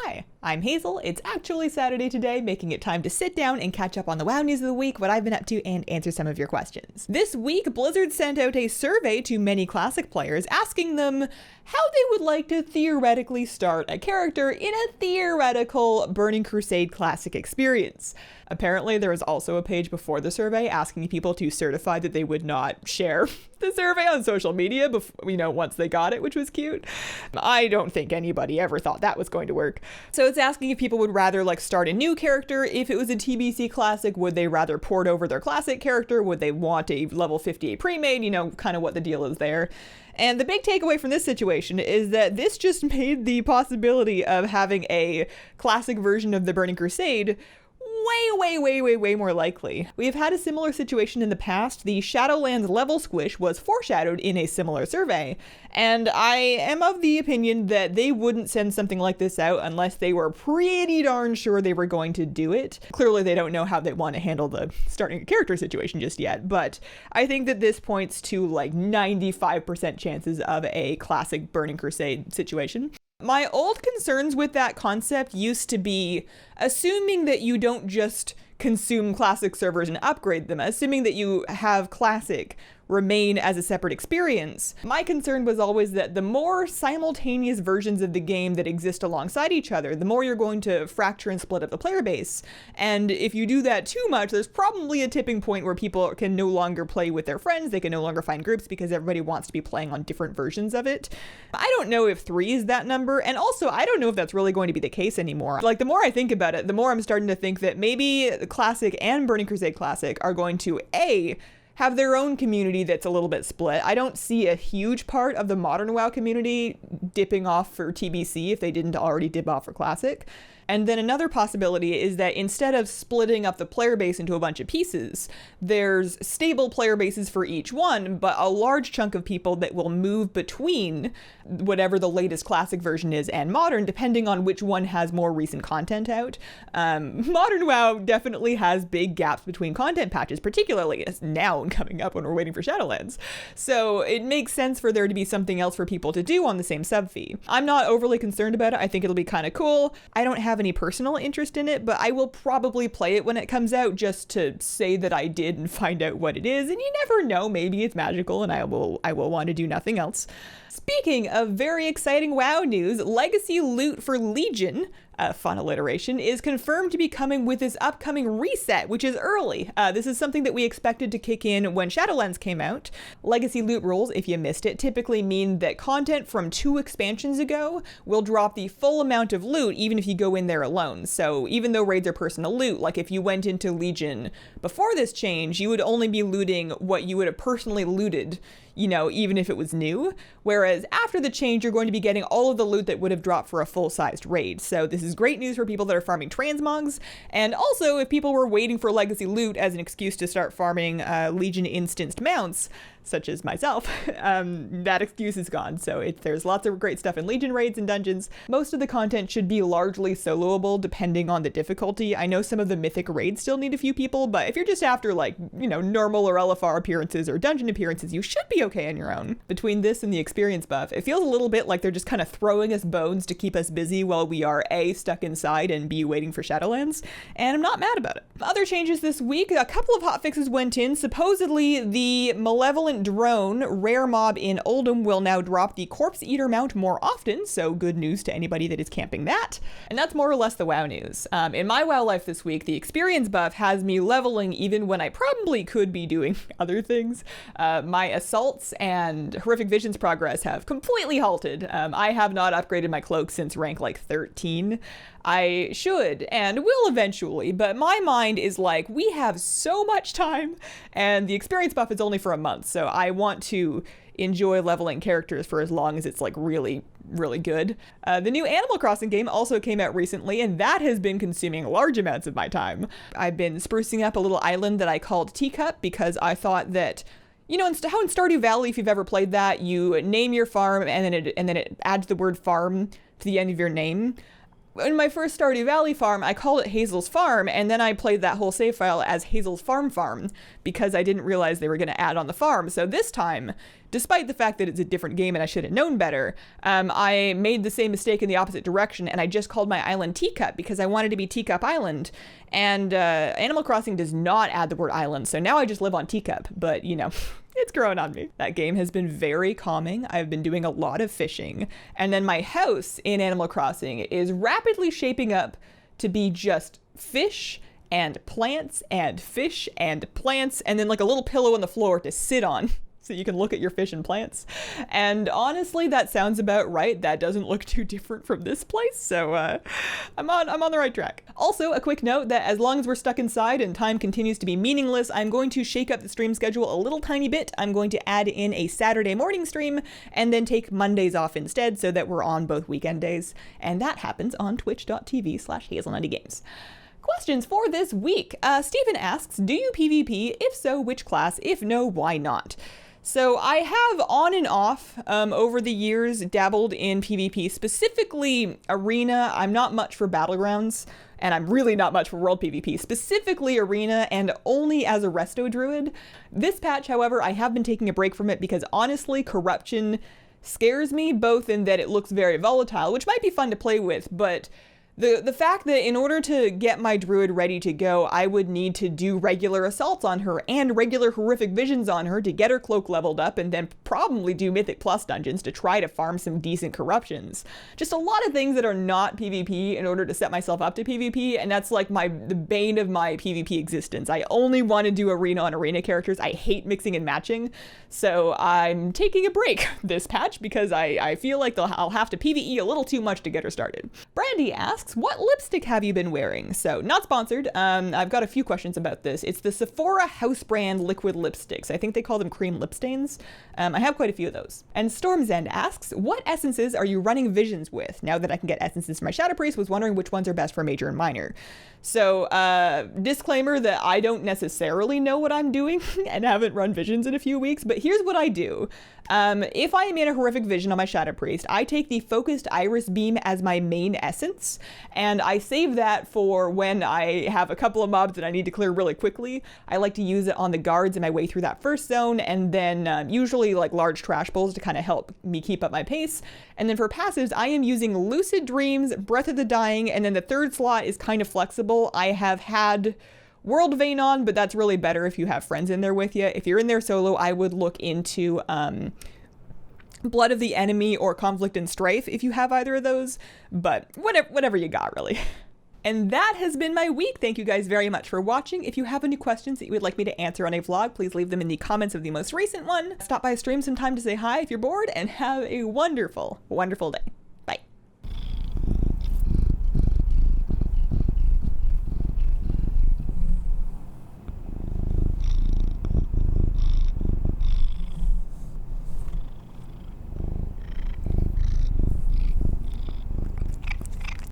Hi, I'm Hazel. It's actually Saturday today, making it time to sit down and catch up on the WoW news of the week, what I've been up to, and answer some of your questions. This week, Blizzard sent out a survey to many Classic players asking them how they would like to theoretically start a character in a theoretical Burning Crusade Classic experience. Apparently, there was also a page before the survey asking people to certify that they would not share the survey on social media before, once they got it, which was cute. I don't think anybody ever thought that was going to work. So it's asking if people would rather start a new character. If it was a TBC Classic, would they rather port over their Classic character? Would they want a level 58 pre-made? Kind of what the deal is there. And the big takeaway from this situation is that this just made the possibility of having a Classic version of the Burning Crusade way more likely. We have had a similar situation in the past. The Shadowlands level squish was foreshadowed in a similar survey, and I am of the opinion that they wouldn't send something like this out unless they were pretty darn sure they were going to do it. Clearly they don't know how they want to handle the starting a character situation just yet, but I think that this points to 95% chances of a Classic Burning Crusade situation. My old concerns with that concept used to be assuming that you don't just consume Classic servers and upgrade them, assuming that you have Classic remain as a separate experience. My concern was always that the more simultaneous versions of the game that exist alongside each other, the more you're going to fracture and split up the player base. And if you do that too much, there's probably a tipping point where people can no longer play with their friends, they can no longer find groups because everybody wants to be playing on different versions of it. I don't know if 3 is that number, and also I don't know if that's really going to be the case anymore. The more I think about it, the more I'm starting to think that maybe Classic and Burning Crusade Classic are going to have their own community that's a little bit split. I don't see a huge part of the modern WoW community dipping off for TBC if they didn't already dip off for Classic. And then another possibility is that instead of splitting up the player base into a bunch of pieces, there's stable player bases for each one, but a large chunk of people that will move between whatever the latest Classic version is and Modern, depending on which one has more recent content out. Modern WoW definitely has big gaps between content patches, particularly as now coming up when we're waiting for Shadowlands. So it makes sense for there to be something else for people to do on the same sub fee. I'm not overly concerned about it. I think it'll be kind of cool. I don't have any personal interest in it, but I will probably play it when it comes out just to say that I did and find out what it is. And you never know, maybe it's magical and I will want to do nothing else. Speaking of very exciting WoW news, Legacy Loot for Legion, a fun alliteration, is confirmed to be coming with this upcoming reset, which is early. This is something that we expected to kick in when Shadowlands came out. Legacy loot rules, if you missed it, typically mean that content from 2 expansions ago will drop the full amount of loot even if you go in there alone. So even though raids are personal loot, if you went into Legion before this change, you would only be looting what you would have personally looted, even if it was new. Whereas after the change, you're going to be getting all of the loot that would have dropped for a full-sized raid. So this is great news for people that are farming transmogs. And also, if people were waiting for Legacy loot as an excuse to start farming Legion instanced mounts, such as myself, that excuse is gone. So there's lots of great stuff in Legion raids and dungeons. Most of the content should be largely soloable depending on the difficulty. I know some of the mythic raids still need a few people, but if you're just after normal or LFR appearances or dungeon appearances, you should be okay on your own. Between this and the experience buff, it feels a little bit like they're just kind of throwing us bones to keep us busy while we are A, stuck inside, and B, waiting for Shadowlands, and I'm not mad about it. Other changes this week, a couple of hotfixes went in. Supposedly, the Malevolent Drone rare mob in Oldham will now drop the Corpse Eater mount more often, so good news to anybody that is camping that. And that's more or less the WoW news. In my WoW life this week, the experience buff has me leveling even when I probably could be doing other things. My assaults and horrific visions progress have completely halted. I have not upgraded my cloak since rank 13. I should and will eventually, but my mind is we have so much time, and the experience buff is only for a month, so I want to enjoy leveling characters for as long as it's really good. The new Animal Crossing game also came out recently, and that has been consuming large amounts of my time. I've been sprucing up a little island that I called Teacup because I thought that how in Stardew Valley, if you've ever played that, you name your farm and then it adds the word farm to the end of your name. in my first Stardew Valley farm, I called it Hazel's Farm, and then I played that whole save file as Hazel's Farm because I didn't realize they were going to add on the farm. So this time, despite the fact that it's a different game and I should have known better, I made the same mistake in the opposite direction, and I just called my island Teacup because I wanted to be Teacup Island, and Animal Crossing does not add the word island, so now I just live on Teacup, but you know, it's growing on me. That game has been very calming. I've been doing a lot of fishing, and then my house in Animal Crossing is rapidly shaping up to be just fish and plants and fish and plants, and then like a little pillow on the floor to sit on so you can look at your fish and plants. And honestly, that sounds about right. That doesn't look too different from this place, so I'm on the right track. Also, a quick note that as long as we're stuck inside and time continues to be meaningless, I'm going to shake up the stream schedule a little tiny bit. I'm going to add in a Saturday morning stream and then take Mondays off instead so that we're on both weekend days. And that happens on twitch.tv/hazelnuttygames. Questions for this week. Stephen asks, do you PvP? If so, which class? If no, why not? So I have on and off over the years dabbled in PvP, specifically Arena. I'm not much for Battlegrounds, and I'm really not much for World PvP, specifically Arena, and only as a Resto Druid. This patch, however, I have been taking a break from it because honestly, Corruption scares me, both in that it looks very volatile, which might be fun to play with, but the fact that in order to get my druid ready to go, I would need to do regular assaults on her and regular horrific visions on her to get her cloak leveled up, and then probably do Mythic Plus dungeons to try to farm some decent corruptions. Just a lot of things that are not PvP in order to set myself up to PvP, and that's like the bane of my PvP existence. I only want to do Arena on Arena characters. I hate mixing and matching, so I'm taking a break this patch because I feel like I'll have to PvE a little too much to get her started. Brandy asks, what lipstick have you been wearing? So, not sponsored. I've got a few questions about this. It's the Sephora house brand liquid lipsticks. I think they call them cream lip stains. I have quite a few of those. And Storm's End asks, what essences are you running visions with? Now that I can get essences for my Shadow Priest, was wondering which ones are best for major and minor. So, disclaimer that I don't necessarily know what I'm doing and haven't run visions in a few weeks, but here's what I do. If I am in a horrific vision on my Shadow Priest, I take the Focused Iris Beam as my main essence, and I save that for when I have a couple of mobs that I need to clear really quickly. I like to use it on the guards in my way through that first zone, and then usually like large trash bowls to kind of help me keep up my pace. And then for passives, I am using Lucid Dreams, Breath of the Dying, and then the third slot is kind of flexible. I have had World Vein on, but that's really better if you have friends in there with you. If you're in there solo, I would look into Blood of the Enemy or Conflict and Strife if you have either of those, but whatever you got, really. And that has been my week. Thank you guys very much for watching. If you have any questions that you would like me to answer on a vlog, please leave them in the comments of the most recent one. Stop by a stream sometime to say hi if you're bored, and have a wonderful, wonderful day.